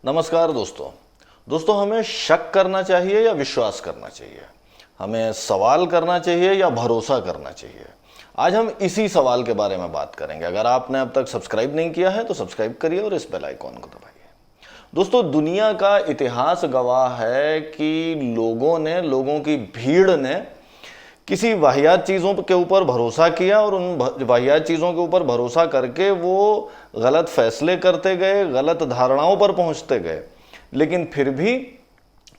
नमस्कार दोस्तों हमें शक करना चाहिए या विश्वास करना चाहिए? हमें सवाल करना चाहिए या भरोसा करना चाहिए? आज हम इसी सवाल के बारे में बात करेंगे। अगर आपने अब तक सब्सक्राइब नहीं किया है तो सब्सक्राइब करिए और इस बेल आइकॉन को दबाइए। दोस्तों, दुनिया का इतिहास गवाह है कि लोगों की भीड़ ने किसी वाहियात चीज़ों के ऊपर भरोसा किया और उन वाहियात चीज़ों के ऊपर भरोसा करके वो गलत फैसले करते गए, गलत धारणाओं पर पहुंचते गए। लेकिन फिर भी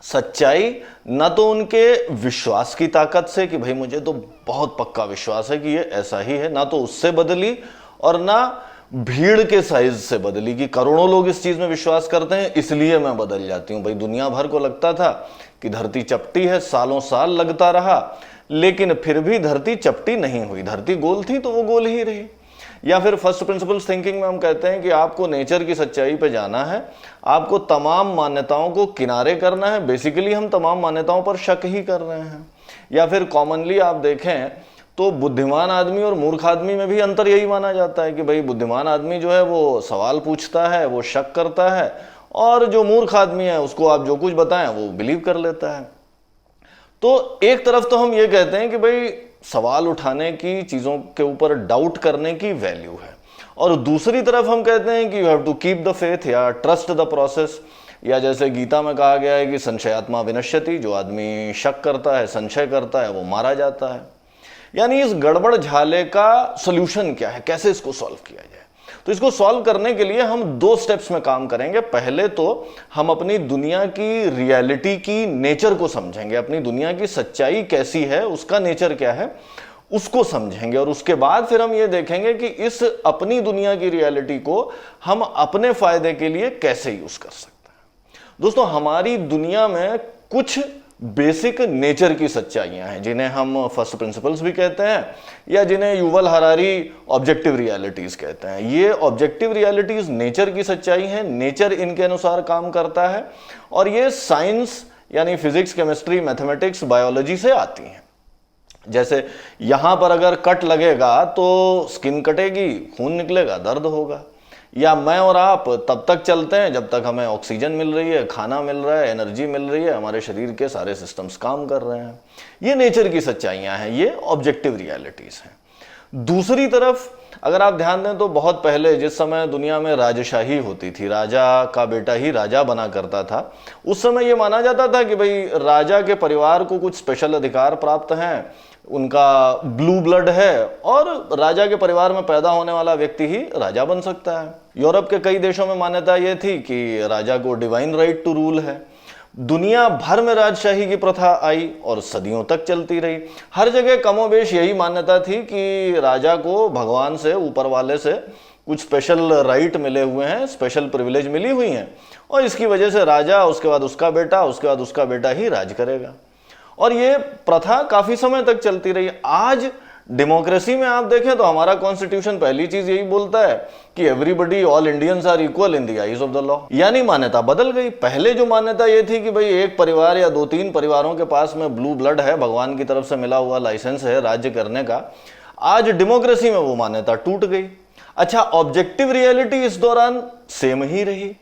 सच्चाई न तो उनके विश्वास की ताकत से कि भाई मुझे तो बहुत पक्का विश्वास है कि ये ऐसा ही है, ना तो उससे बदली और ना भीड़ के साइज से बदली कि करोड़ों लोग इस चीज में विश्वास करते हैं इसलिए मैं बदल जाती हूं। भाई दुनिया भर को लगता था कि धरती चपटी है, सालों साल लगता रहा, लेकिन फिर भी धरती चपटी नहीं हुई। धरती गोल थी तो वो गोल ही रही। या फिर फर्स्ट प्रिंसिपल्स थिंकिंग में हम कहते हैं कि आपको नेचर की सच्चाई पे जाना है, आपको तमाम मान्यताओं को किनारे करना है। बेसिकली हम तमाम मान्यताओं पर शक ही कर रहे हैं। या फिर कॉमनली आप देखें तो बुद्धिमान आदमी और मूर्ख आदमी में भी अंतर यही माना जाता है कि भाई बुद्धिमान आदमी जो है वो सवाल पूछता है, वो शक करता है, और जो मूर्ख आदमी है उसको आप जो कुछ बताएं वो बिलीव कर लेता है। तो एक तरफ तो हम ये कहते हैं कि भाई सवाल उठाने की, चीज़ों के ऊपर डाउट करने की वैल्यू है, और दूसरी तरफ हम कहते हैं कि you have to keep the faith या ट्रस्ट द प्रोसेस, या जैसे गीता में कहा गया है कि संशयात्मा विनश्यति, जो आदमी शक करता है, संशय करता है, वो मारा जाता है। यानी इस गड़बड़ झाले का सोल्यूशन क्या है, कैसे इसको सॉल्व किया जाए? तो इसको सॉल्व करने के लिए हम दो स्टेप्स में काम करेंगे। पहले तो हम अपनी दुनिया की रियलिटी की नेचर को समझेंगे, अपनी दुनिया की सच्चाई कैसी है, उसका नेचर क्या है, उसको समझेंगे। और उसके बाद फिर हम ये देखेंगे कि इस अपनी दुनिया की रियलिटी को हम अपने फायदे के लिए कैसे यूज कर सकते हैं। दोस्तों, हमारी दुनिया में कुछ बेसिक नेचर की सच्चाइयां हैं जिन्हें हम फर्स्ट प्रिंसिपल्स भी कहते हैं, या जिन्हें युवल हरारी ऑब्जेक्टिव रियलिटीज कहते हैं। ये ऑब्जेक्टिव रियलिटीज नेचर की सच्चाई हैं, नेचर इनके अनुसार काम करता है, और ये साइंस यानी फिजिक्स, केमिस्ट्री, मैथमेटिक्स, बायोलॉजी से आती हैं। जैसे यहां पर अगर कट लगेगा तो स्किन कटेगी, खून निकलेगा, दर्द होगा। या मैं और आप तब तक चलते हैं जब तक हमें ऑक्सीजन मिल रही है, खाना मिल रहा है, एनर्जी मिल रही है, हमारे शरीर के सारे सिस्टम्स काम कर रहे हैं। ये नेचर की सच्चाइयां हैं, ये ऑब्जेक्टिव रियलिटीज हैं। दूसरी तरफ अगर आप ध्यान दें तो बहुत पहले जिस समय दुनिया में राजशाही होती थी, राजा का बेटा ही राजा बना करता था, उस समय यह माना जाता था कि भाई राजा के परिवार को कुछ स्पेशल अधिकार प्राप्त हैं, उनका ब्लू ब्लड है, और राजा के परिवार में पैदा होने वाला व्यक्ति ही राजा बन सकता है। यूरोप के कई देशों में मान्यता यह थी कि राजा को डिवाइन राइट टू रूल है। दुनिया भर में राजशाही की प्रथा आई और सदियों तक चलती रही। हर जगह कमोबेश यही मान्यता थी कि राजा को भगवान से, ऊपर वाले से कुछ स्पेशल राइट मिले हुए हैं, स्पेशल प्रिविलेज मिली हुई हैं, और इसकी वजह से राजा, उसके बाद उसका बेटा, उसके बाद उसका बेटा ही राज करेगा। और ये प्रथा काफी समय तक चलती रही। आज डेमोक्रेसी में आप देखें तो हमारा कॉन्स्टिट्यूशन पहली चीज यही बोलता है कि everybody, all Indians are equal in the eyes of the law. यानी मान्यता बदल गई। पहले जो मान्यता ये थी कि भाई एक परिवार या दो तीन परिवारों के पास में ब्लू ब्लड है, भगवान की तरफ से मिला हुआ लाइसेंस है राज्य करने का, आज डेमोक्रेसी में वो मान्यता टूट गई। अच्छा, ऑब्जेक्टिव रियलिटी इस दौरान सेम ही रही।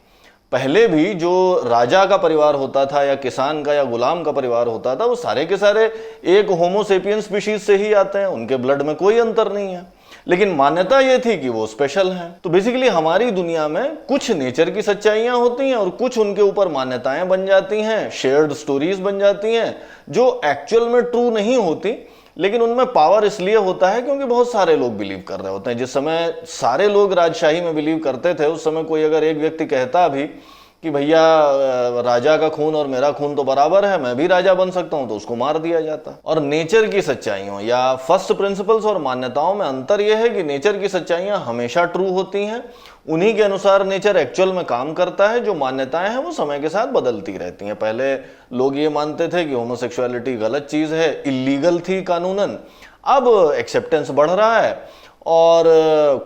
पहले भी जो राजा का परिवार होता था या किसान का या गुलाम का परिवार होता था, वो सारे के सारे एक होमोसेपियन स्पीशीज से ही आते हैं, उनके ब्लड में कोई अंतर नहीं है, लेकिन मान्यता ये थी कि वो स्पेशल हैं। तो बेसिकली हमारी दुनिया में कुछ नेचर की सच्चाइयां होती हैं और कुछ उनके ऊपर मान्यताएं बन जाती हैं, शेयर्ड स्टोरीज बन जाती हैं, जो एक्चुअल में ट्रू नहीं होती, लेकिन उनमें पावर इसलिए होता है क्योंकि बहुत सारे लोग बिलीव कर रहे होते हैं। जिस समय सारे लोग राजशाही में बिलीव करते थे, उस समय कोई अगर एक व्यक्ति कहता भी कि भैया राजा का खून और मेरा खून तो बराबर है, मैं भी राजा बन सकता हूं, तो उसको मार दिया जाता। और नेचर की सच्चाइयों या फर्स्ट प्रिंसिपल्स और मान्यताओं में अंतर यह है कि नेचर की सच्चाइयां हमेशा ट्रू होती हैं, उन्हीं के अनुसार नेचर एक्चुअल में काम करता है। जो मान्यताएं हैं वो समय के साथ बदलती रहती हैं। पहले लोग ये मानते थे कि होमोसेक्सुअलिटी गलत चीज है, इलीगल थी कानूनन। अब एक्सेप्टेंस बढ़ रहा है और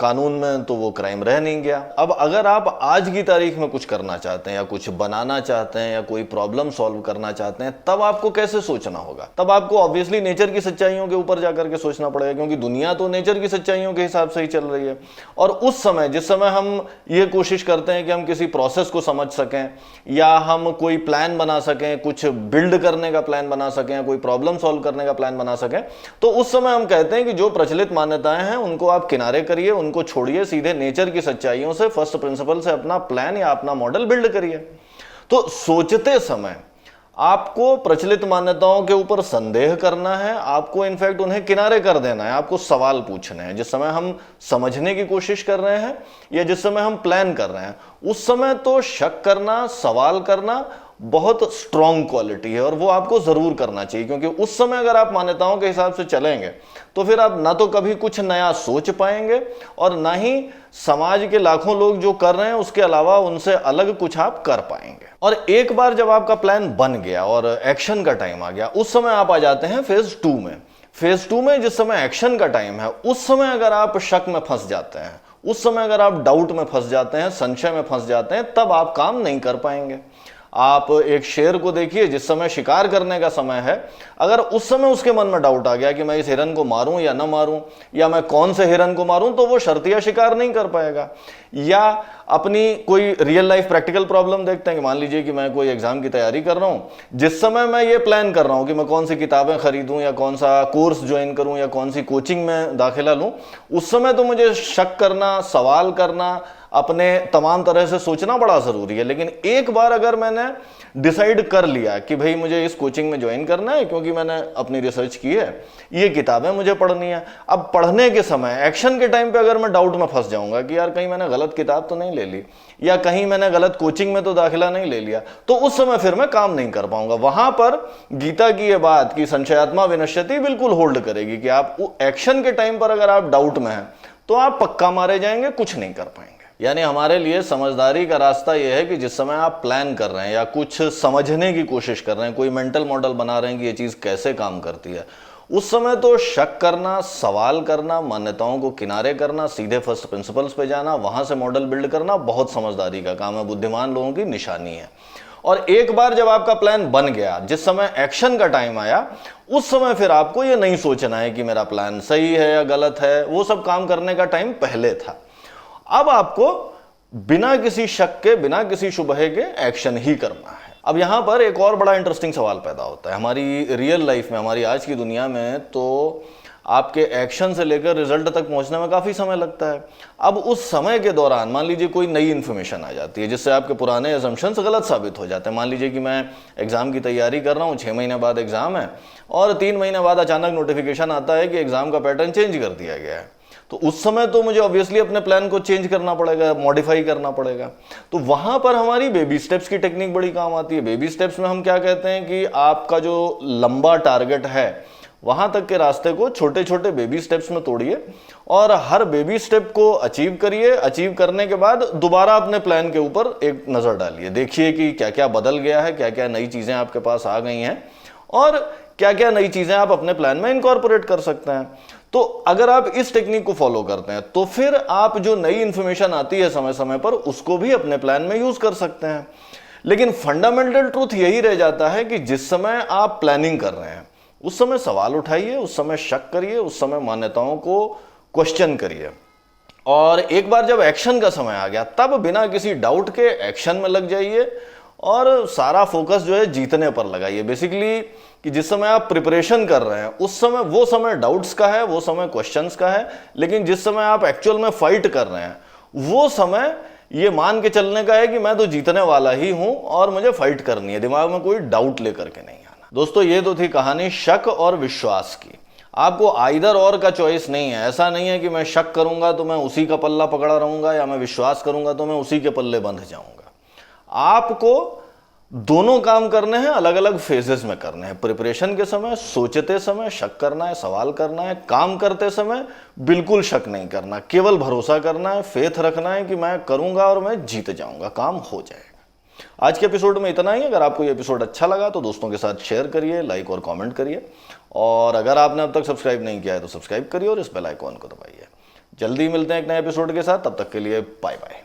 कानून में तो वो क्राइम रह नहीं गया। अब अगर आप आज की तारीख में कुछ करना चाहते हैं या कुछ बनाना चाहते हैं या कोई प्रॉब्लम सॉल्व करना चाहते हैं, तब आपको कैसे सोचना होगा? तब आपको ऑब्वियसली नेचर की सच्चाइयों के ऊपर जाकर के सोचना पड़ेगा, क्योंकि दुनिया तो नेचर की सच्चाइयों के हिसाब से ही चल रही है। और उस समय, जिस समय हम ये कोशिश करते हैं कि हम किसी प्रोसेस को समझ सकें या हम कोई प्लान बना सकें, कुछ बिल्ड करने का प्लान बना सकें, कोई प्रॉब्लम सॉल्व करने का प्लान बना सकें, तो उस समय हम कहते हैं कि जो प्रचलित मान्यताएं हैं उनको आप किनारे करिए, उनको छोड़िए, सीधे नेचर की सच्चाइयों से, फर्स्ट प्रिंसिपल से अपना प्लान या अपना मॉडल बिल्ड करिए। तो सोचते समय आपको प्रचलित मान्यताओं के ऊपर संदेह करना है, आपको इनफैक्ट उन्हें किनारे कर देना है, आपको सवाल पूछने हैं। जिस समय हम समझने की कोशिश कर रहे हैं या जिस समय हम प्लान कर रहे हैं, उस समय तो शक करना, सवाल करना बहुत स्ट्रॉन्ग क्वालिटी है और वो आपको जरूर करना चाहिए, क्योंकि उस समय अगर आप मान्यताओं के हिसाब से चलेंगे तो फिर आप ना तो कभी कुछ नया सोच पाएंगे और ना ही समाज के लाखों लोग जो कर रहे हैं उसके अलावा उनसे अलग कुछ आप कर पाएंगे। और एक बार जब आपका प्लान बन गया और एक्शन का टाइम आ गया, उस समय आप आ जाते हैं फेज 2 में। फेज 2 में जिस समय एक्शन का टाइम है, उस समय अगर आप शक में फंस जाते हैं, उस समय अगर आप डाउट में फंस जाते हैं, संशय में फंस जाते हैं, तब आप काम नहीं कर पाएंगे। आप एक शेर को देखिए, जिस समय शिकार करने का समय है, अगर उस समय उसके मन में डाउट आ गया कि मैं इस हिरन को मारूं या ना मारूं, या मैं कौन से हिरन को मारूं, तो वो शर्तिया शिकार नहीं कर पाएगा। या अपनी कोई रियल लाइफ प्रैक्टिकल प्रॉब्लम देखते हैं कि मान लीजिए कि मैं कोई एग्जाम की तैयारी कर रहा हूं, जिस समय मैं ये प्लान कर रहा हूं कि मैं कौन सी किताबें खरीदूं या कौन सा कोर्स ज्वाइन करूं या कौन सी कोचिंग में दाखिला लूं, उस समय तो मुझे शक करना, सवाल करना, अपने तमाम तरह से सोचना बड़ा जरूरी है। लेकिन एक बार अगर मैंने डिसाइड कर लिया कि भाई मुझे इस कोचिंग में ज्वाइन करना है क्योंकि मैंने अपनी रिसर्च की है, ये किताबें मुझे पढ़नी है, अब पढ़ने के समय, एक्शन के टाइम पे अगर मैं डाउट में फंस जाऊंगा कि यार कहीं मैंने गलत किताब तो नहीं ले ली या कहीं मैंने गलत कोचिंग में तो दाखिला नहीं ले लिया, तो उस समय फिर मैं काम नहीं कर पाऊंगा। वहां पर गीता की ये बात कि संशयात्मा विनश्यति बिल्कुल होल्ड करेगी कि आप एक्शन के टाइम पर अगर आप डाउट में हैं तो आप पक्का मारे जाएंगे, कुछ नहीं कर पाएंगे। यानी हमारे लिए समझदारी का रास्ता यह है कि जिस समय आप प्लान कर रहे हैं या कुछ समझने की कोशिश कर रहे हैं, कोई मेंटल मॉडल बना रहे हैं कि ये चीज कैसे काम करती है, उस समय तो शक करना, सवाल करना, मान्यताओं को किनारे करना, सीधे फर्स्ट प्रिंसिपल्स पे जाना, वहां से मॉडल बिल्ड करना बहुत समझदारी का काम है, बुद्धिमान लोगों की निशानी है। और एक बार जब आपका प्लान बन गया, जिस समय एक्शन का टाइम आया, उस समय फिर आपको ये नहीं सोचना है कि मेरा प्लान सही है या गलत है, वो सब काम करने का टाइम पहले था। अब आपको बिना किसी शक के, बिना किसी शुबहे के एक्शन ही करना है। अब यहां पर एक और बड़ा इंटरेस्टिंग सवाल पैदा होता है। हमारी रियल लाइफ में, हमारी आज की दुनिया में तो आपके एक्शन से लेकर रिजल्ट तक पहुंचने में काफी समय लगता है। अब उस समय के दौरान मान लीजिए कोई नई इंफॉर्मेशन आ जाती है जिससे आपके पुराने असम्पशंस गलत साबित हो जाते हैं। मान लीजिए कि मैं एग्जाम की तैयारी कर रहा हूं, 6 महीने बाद एग्जाम है और 3 महीने बाद अचानक नोटिफिकेशन आता है कि एग्जाम का पैटर्न चेंज कर दिया गया है, तो उस समय तो मुझे ऑब्वियसली अपने प्लान को चेंज करना पड़ेगा, मॉडिफाई करना पड़ेगा। तो वहां पर हमारी बेबी स्टेप्स की टेक्निक बड़ी काम आती है। बेबी स्टेप्स में हम क्या कहते हैं कि आपका जो लंबा टारगेट है, वहां तक के रास्ते को छोटे छोटे बेबी स्टेप्स में तोड़िए और हर बेबी स्टेप को अचीव करिए। अचीव करने के बाद दोबारा अपने प्लान के ऊपर एक नजर डालिए, देखिए कि क्या क्या बदल गया है, क्या क्या नई चीजें आपके पास आ गई हैं और क्या क्या नई चीजें आप अपने प्लान में इनकॉर्पोरेट कर सकते हैं। तो अगर आप इस टेक्निक को फॉलो करते हैं तो फिर आप जो नई इंफॉर्मेशन आती है समय समय पर, उसको भी अपने प्लान में यूज कर सकते हैं। लेकिन फंडामेंटल ट्रूथ यही रह जाता है कि जिस समय आप प्लानिंग कर रहे हैं उस समय सवाल उठाइए, उस समय शक करिए, उस समय मान्यताओं को क्वेश्चन करिए। और एक बार जब एक्शन का समय आ गया तब बिना किसी डाउट के एक्शन में लग जाइए और सारा फोकस जो है जीतने पर लगाइए। बेसिकली कि जिस समय आप प्रिपरेशन कर रहे हैं उस समय, वो समय डाउट्स का है, वो समय क्वेश्चंस का है, लेकिन जिस समय आप एक्चुअल में फाइट कर रहे हैं वो समय ये मान के चलने का है कि मैं तो जीतने वाला ही हूं और मुझे फाइट करनी है, दिमाग में कोई डाउट लेकर के नहीं आना। दोस्तों, ये तो थी कहानी शक और विश्वास की। आपको आइदर और का चॉइस नहीं है। ऐसा नहीं है कि मैं शक करूंगा तो मैं उसी का पल्ला पकड़ा रहूंगा या मैं विश्वास करूंगा तो मैं उसी के पल्ले बंध जाऊंगा। आपको दोनों काम करने हैं, अलग अलग फेजेस में करने हैं। प्रिपरेशन के समय, सोचते समय शक करना है, सवाल करना है। काम करते समय बिल्कुल शक नहीं करना, केवल भरोसा करना है, फेथ रखना है कि मैं करूंगा और मैं जीत जाऊंगा, काम हो जाएगा। आज के एपिसोड में इतना ही। अगर आपको ये एपिसोड अच्छा लगा तो दोस्तों के साथ शेयर करिए, लाइक और कमेंट करिए। और अगर आपने अब तक सब्सक्राइब नहीं किया है तो सब्सक्राइब करिए और इस बेल आइकॉन को दबाइए। जल्दी मिलते हैं एक नए एपिसोड के साथ, तब तक के लिए बाय बाय।